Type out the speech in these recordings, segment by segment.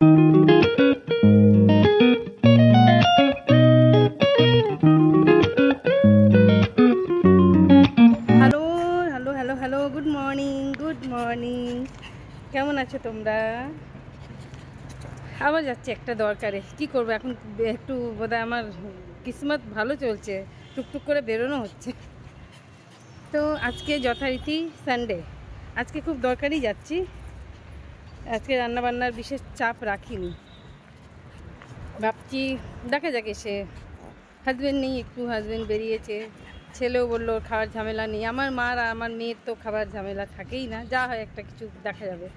কেমন আছো তোমরা? আবার যাচ্ছি একটা দরকারে, কি করবো এখন, একটু বোধহয় আমার কিসমত ভালো চলছে, টুকটুক করে বেরোনো হচ্ছে। তো আজকে যথারীতি সানডে, আজকে খুব দরকারই যাচ্ছি। আজকে রান্নাবান্নার বিশেষ চাপ রাখিনি, ভাবছি দেখা যাক। এসে হাজব্যান্ড নেই, একটু হাজব্যান্ড বেরিয়েছে, ছেলেও বললো খাওয়ার ঝামেলা নেই। আমার মার আর আমার মেয়ের তো খাবার ঝামেলা থাকেই না, যা হয় একটা কিছু দেখা যাবে,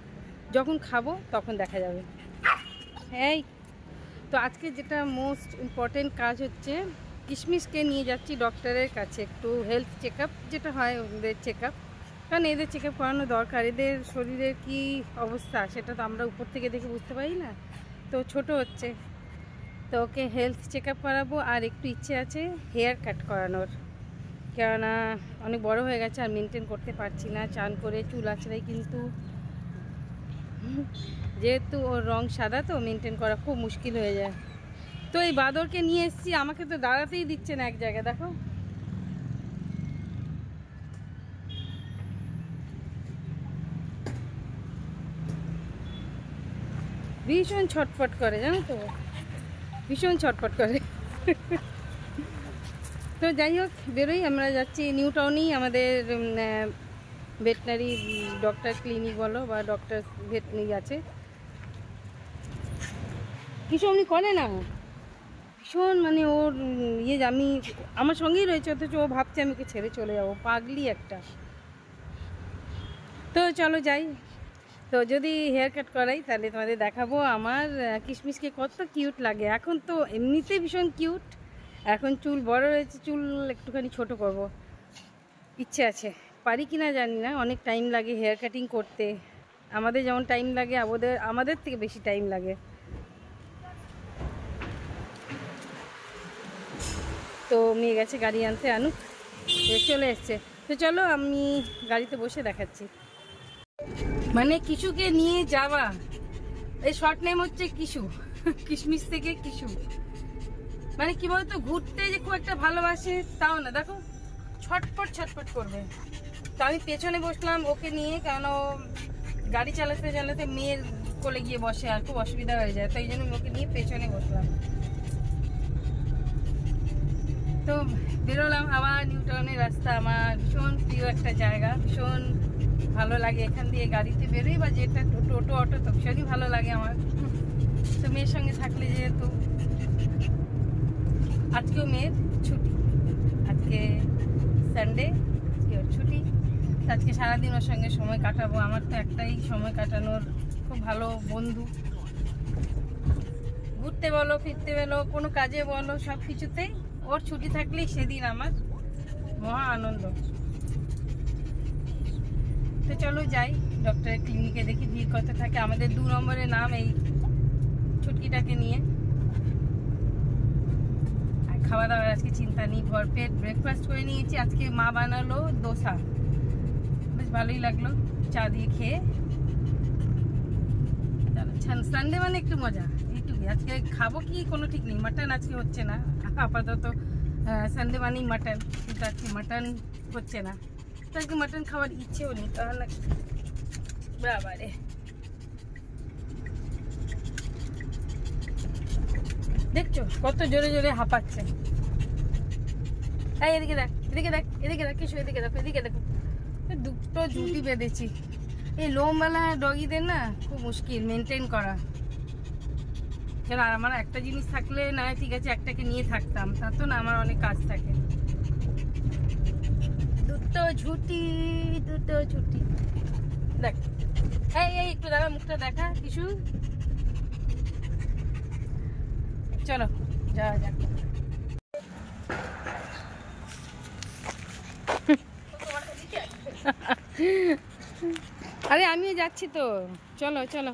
যখন খাবো তখন দেখা যাবে। এই তো আজকে যেটা মোস্ট ইম্পর্টেন্ট কাজ হচ্ছে, কিশমিশকে নিয়ে যাচ্ছি ডক্টরের কাছে, একটু হেলথ চেক আপ যেটা হয় ওদের চেক আপ, কারণ এদের চেক আপ করানো দরকার। এদের শরীরের কি অবস্থা সেটা তো আমরা উপর থেকে দেখে বুঝতে পারি না, তো ছোট হচ্ছে, তো ওকে হেলথ চেক আপ করাবো। আর একটু ইচ্ছে আছে হেয়ার কাট করানোর, কেননা অনেক বড় হয়ে গেছে আর মেনটেন করতে পারছি না। চান করে চুল আঁচড়াই, কিন্তু যেহেতু ওর রং সাদা তো মেনটেন করা খুব মুশকিল হয়ে যায়। তো এই বাদরকে নিয়ে এসেছি, আমাকে তো দাঁড়াতেই দিচ্ছে না এক জায়গায়, দেখো ভীষণ ছটফট করে, জানো তো, ভীষণ ছটফট করে। তো যাই হোক, বেরোই, আমরা যাচ্ছি নিউ টাউনেই আমাদের ভেটেনারি ডক্টর ক্লিনিক বলো বা ডক্টর ভেটেনারি আছে। কিছু এমনি করে না, ভীষণ মানে ওর আমি আমার সঙ্গেই রয়েছে, অথচ ও ভাবছে আমি ওকে ছেড়ে চলে যাবো, পাগলি একটা। তো চলো যাই। তো যদি হেয়ার কাট করাই তাহলে তোমাদের দেখাবো আমার কিশমিশকে কত কিউট লাগে। এখন তো এমনিতেই ভীষণ কিউট, এখন চুল বড় রয়েছে, চুল একটুখানি ছোট করব ইচ্ছে আছে, পারি কি না জানি না। অনেক টাইম লাগে হেয়ার কাটিং করতে, আমাদের যেমন টাইম লাগে আমাদের থেকে বেশি টাইম লাগে। তো মেয়ে গেছে গাড়ি আনতে, আনুক, চলে এসছে। তো চলো আমি গাড়িতে বসে দেখাচ্ছি। মানে কিশুকে নিয়ে যাওয়া, এই শর্ট নেম হচ্ছে কিশু, কিশমিশ থেকে কিশু। মানে কি বলতো, ঘুরতে যে খুব একটা ভালোবাসে তাও না, দেখো ছটপট ছটপট করবে। তো আমি পেছনে বসলাম ওকে নিয়ে, কারণ ও গাড়ি চালাতে চালাতে মেয়ের কোলে গিয়ে বসে আর খুব অসুবিধা হয়ে যায়, তো এই জন্য ওকে নিয়ে পেছনে বসলাম। তো বেরোলাম আবার নিউ টাউনের রাস্তা, আমার ভীষণ প্রিয় একটা জায়গা, ভীষণ ভালো লাগে এখান দিয়ে গাড়িতে বেরোই, বা যেটা টোটো অটো তো ভীষণই ভালো লাগে আমার। তো মেয়ের সঙ্গে থাকলে, যেহেতু আজকেও মেয়ের ছুটি, আজকে সানডে, আজকে ওর ছুটি, আজকে সারাদিন ওর সঙ্গে সময় কাটাবো। আমার তো একটাই সময় কাটানোর খুব ভালো বন্ধু, ঘুরতে বলো, ফিরতে বলো, কোনো কাজে বলো, সব কিছুতেই ওর ছুটি থাকলেই সেদিন আমার মহা আনন্দ। তো চলো যাই ডক্টরের ক্লিনিকে, দেখি ভিড় কত থাকে। আমাদের 2 নম্বরের নাম এই ছুটকিটাকে নিয়ে। আর খাওয়া দাওয়ার আজকে চিন্তা নেই, ভরপেট ব্রেকফাস্ট করে নিয়েছি। আজকে মা বানালো দোসা, বেশ ভালোই লাগলো চা দিয়ে খেয়ে। সানডে মানে একটু মজা, এইটুকুই। আজকে খাবো কি কোনো ঠিক নেই, মাটন আজকে হচ্ছে না আপাতত, সানডে মানেই মাটন, কিন্তু আজকে মাটন হচ্ছে না। তো আজকে মাটন খাওয়ার ইচ্ছেও নেই, তাহলে বাবারে। দেখছো কত জোরে জোরে হাঁপাচ্ছে। এই এদিকে দেখ, এদিকে দেখ, এদিকে দেখ, কিছু এদিকে দেখো, এদিকে দেখো, দুটো জুটি বেঁধেছি। এই লোমওয়ালা ডগিদের না খুব মুশকিল মেনটেন করা। কেন আমার একটা জিনিস থাকলে না ঠিক আছে, একটাকে নিয়ে থাকতাম, তা তো না, আমার অনেক কাজ থাকে। দুটো ঝুটি, দুটো ঝুটি, দেখ। এই একটু দাঁড়া, মুখটা দেখা কিছু। চলো যাওয়া যাক। আরে আমিও যাচ্ছি তো, চলো চলো।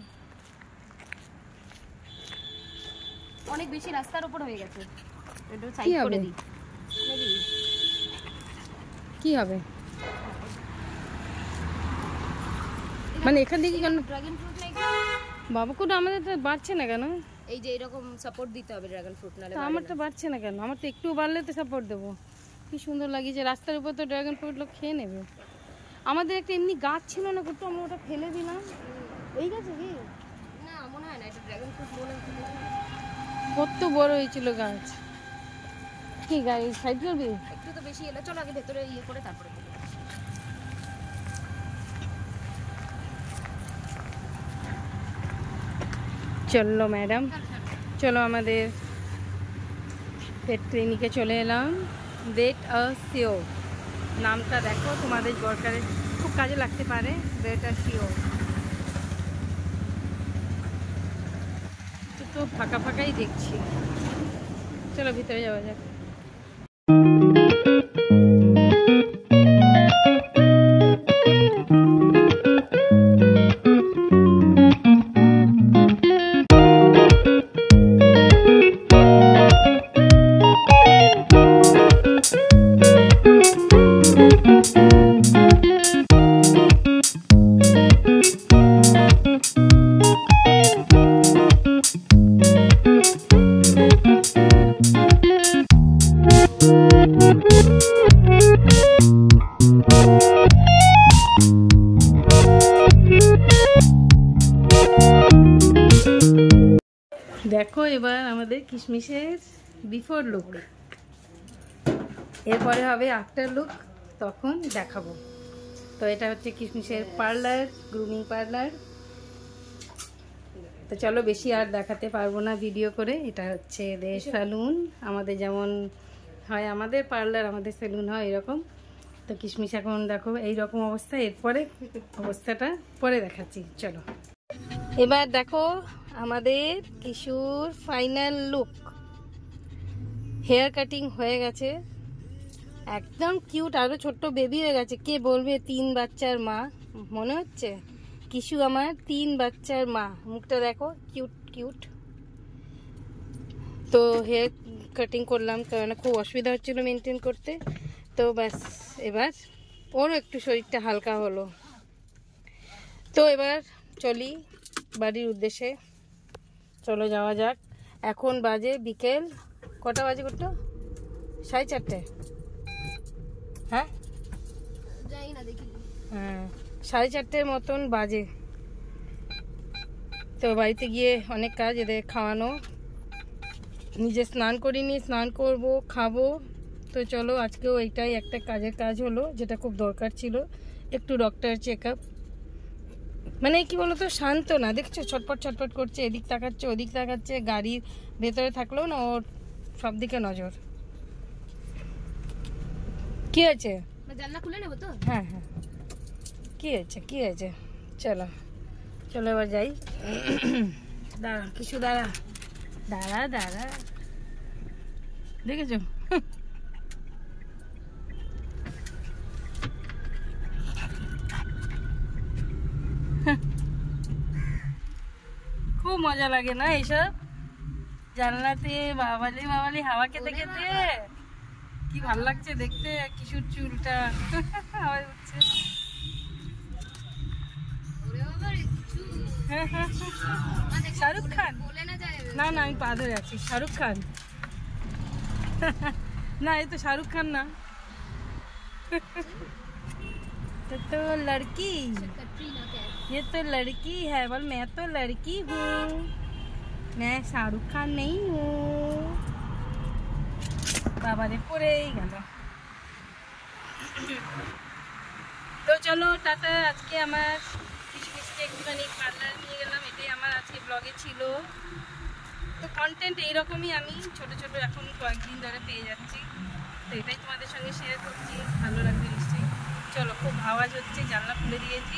অনেক বেশি রাস্তার উপর হয়ে গেছে, একটু কি সাইড করে হবে? দিই। কি হবে মানে এখান থেকে কেন? ড্রাগন ফ্রুট নেই, বাবুকুটা আমাদের তো বাড়ছে না কেন? এই যে এরকম সাপোর্ট দিতে হবে ড্রাগন ফ্রুট, নালে তো আমার তো বাড়ছে না কেন? আমার তো একটু বাড়লে তো সাপোর্ট দেবো। কি সুন্দর লাগিয়েছে, রাস্তার উপর তো ড্রাগন ফ্রুট লোক খেয়ে নেবে। আমাদের একটা এমনি গাছ ছিল না করতো, আমরা ওটা ফেলে দিলাম। এই গাছে কি না মনে হয় না এটা ড্রাগন ফ্রুট মনে হয়। কত বড় হয়েছিল গাছ। কি গাড়ি সাইড করবি? একটু তো বেশি এলো, চলো আগে ভেতরে ইয়ে করে তারপরে দেবো। চলো ম্যাডাম, চলো আমাদের পেট ক্লিনিকে চলে এলাম। বেট সিও নামটা দেখো, তোমাদের দরকারে খুব কাজে লাগতে পারে। বেট সিও তো ফাঁকা ফাঁকাই দেখছি। চলো ভিতরে যাওয়া যাক। দেখো এবার আমাদের কিশমিশের বিফোর লুক, এরপরে হবে আফটার লুক, তখন দেখাবো। তো এটা হচ্ছে কিশমিশের পার্লার, গ্রুমিং পার্লার। তো চলো বেশি আর দেখাতে পারবো না ভিডিও করে। এটা হচ্ছে এদের সেলুন, আমাদের যেমন হয় আমাদের পার্লার, আমাদের সেলুন হয় এরকম। তো কিশমিশ এখন দেখো এইরকম অবস্থা, এরপরে অবস্থাটা পরে দেখাচ্ছি। চলো এবার দেখো আমাদের কিশোর ফাইনাল লুক। হেয়ার কাটিং হয়ে গেছে, একদম কিউট, আরো ছোট্ট বেবি হয়ে গেছে। কে বলবে 3 বাচ্চার মা মনে হচ্ছে কিশু আমার 3 বাচ্চার মা। মুখটা দেখো কিউট কিউট। তো হেয়ার কাটিং করলাম কারণ খুব অসুবিধা হচ্ছিল মেনটেন করতে। তো ব্যাস এবার ওরও একটু শরীরটা হালকা হলো। তো এবার চলি বাড়ির উদ্দেশ্যে। চলো যাওয়া যাক। এখন বাজে বিকেল কটা বাজে? কত 4:30? হ্যাঁ যাই না দেখি। হ্যাঁ 4:30 মতন বাজে। তো বাড়িতে গিয়ে অনেক কাজ, এদের খাওয়ানো, নিজে স্নান করিনি, স্নান করব, খাবো। তো চলো আজকেও এইটাই একটা কাজের কাজ হলো, যেটা খুব দরকার ছিল। একটু ডক্টর চেক আপ, মানে কি বলতো শান্ত না, দেখছো ছটপট ছটপট করছে, এদিক তাকাচ্ছে ওদিক তাকাচ্ছে। গাড়ির ভেতরে থাকলেও না ওর সব দিকে নজর। কি হয়েছে? জানলা খুলে নেবো তো? হ্যাঁ হ্যাঁ, কি হয়েছে কি হয়েছে? চলো চলো এবার যাই। দাঁড়া কিছু, দাঁড়া দাঁড়া দাঁড়া, দেখেছো খুব মজা লাগে না এইসব জানলাতে বাবালি বাবালি হাওয়া খেতে খেতে। কি ভালো লাগছে দেখতে, কিশোর চুলটা হাওয়ায় উঠছে। শাহরুখ খান? না না আমি পা ধরে আছি। শাহরুখ খান না, ये तो शाहरुख खान ना, तो लड़की, ये तो लड़की है। बोल मैं तो लड़की हूँ, मैं शाहरुख खान नहीं हूँ। बाबा रे पड़े ही गেল। তো চলো টাটা। আজকে আমার কিশমিশকে একটুখানি পার্লার নিয়ে গেলাম, এটাই আমার আজকে ব্লগে ছিল। তো কন্টেন্ট এইরকমই আমি ছোট ছোট এখন কয়েকদিন ধরে পেয়ে যাচ্ছি, তো এটাই তোমাদের সঙ্গে শেয়ার করছি। ভালো লাগবে নিশ্চয়ই। চলো, খুব আওয়াজ হচ্ছে, জানলা খুলে দিয়েছি।